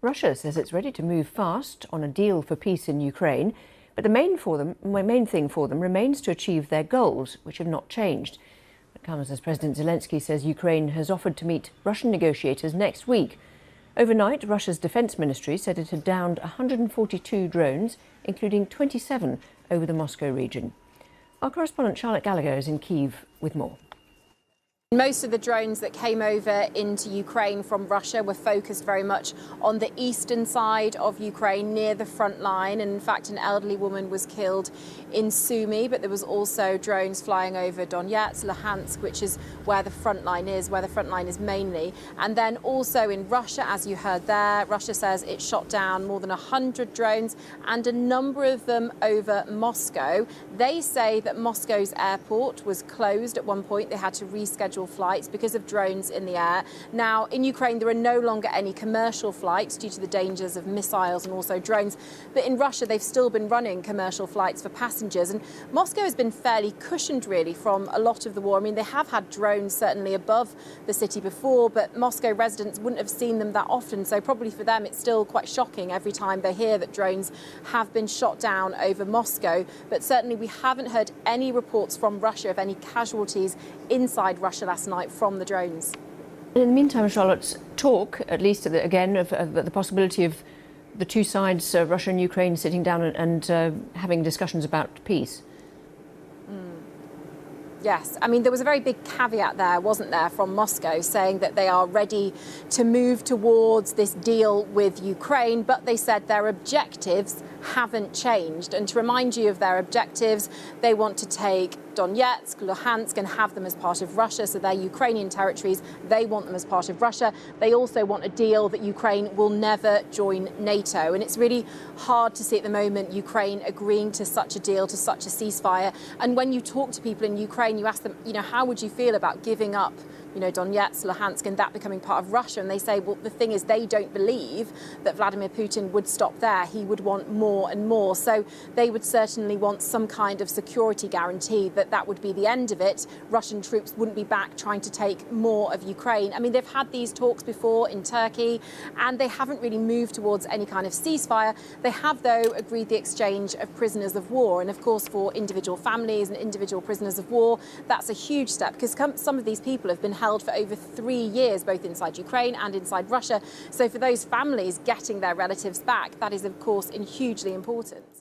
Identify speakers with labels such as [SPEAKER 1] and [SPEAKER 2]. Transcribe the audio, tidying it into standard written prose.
[SPEAKER 1] Russia says it's ready to move fast on a deal for peace in Ukraine, but the main thing for them remains to achieve their goals, which have not changed. It comes as President Zelensky says Ukraine has offered to meet Russian negotiators next week. Overnight, Russia's defence ministry said it had downed 142 drones, including 27 over the Moscow region. Our correspondent Charlotte Gallagher is in Kyiv with more.
[SPEAKER 2] Most of the drones that came over into Ukraine from Russia were focused very much on the eastern side of Ukraine, near the front line. And in fact, an elderly woman was killed in Sumy, but there was also drones flying over Donetsk, Luhansk, which is where the front line is, mainly. And then also in Russia, as you heard there, Russia says it shot down more than 100 drones and a number of them over Moscow. They say that Moscow's airport was closed at one point. They had to reschedule flights because of drones in the air. Now, in Ukraine, there are no longer any commercial flights due to the dangers of missiles and also drones. But in Russia, they've still been running commercial flights for passengers. And Moscow has been fairly cushioned, really, from a lot of the war. I mean, they have had drones certainly above the city before, but Moscow residents wouldn't have seen them that often. So probably for them, it's still quite shocking every time they hear that drones have been shot down over Moscow. But certainly we haven't heard any reports from Russia of any casualties inside Russia last night from the drones.
[SPEAKER 1] In the meantime, Charlotte, talk, at least again, of the possibility of the two sides, Russia and Ukraine, sitting down and having discussions about peace.
[SPEAKER 2] Yes, I mean, there was a very big caveat there, wasn't there, from Moscow, saying that they are ready to move towards this deal with Ukraine, but they said their objectives haven't changed. And to remind you of their objectives, they want to take Donetsk, Luhansk and have them as part of Russia. So they're Ukrainian territories. They want them as part of Russia. They also want a deal that Ukraine will never join NATO. And it's really hard to see at the moment Ukraine agreeing to such a deal, to such a ceasefire. And when you talk to people in Ukraine, you ask them, how would you feel about giving up Donetsk, Luhansk and that becoming part of Russia? And they say, well, the thing is, they don't believe that Vladimir Putin would stop there. He would want more and more. So they would certainly want some kind of security guarantee that would be the end of it. Russian troops wouldn't be back trying to take more of Ukraine. I mean, they've had these talks before in Turkey and they haven't really moved towards any kind of ceasefire. They have, though, agreed the exchange of prisoners of war. And of course, for individual families and individual prisoners of war, that's a huge step because some of these people have been held for over 3 years, both inside Ukraine and inside Russia. So for those families getting their relatives back, that is, of course, hugely important.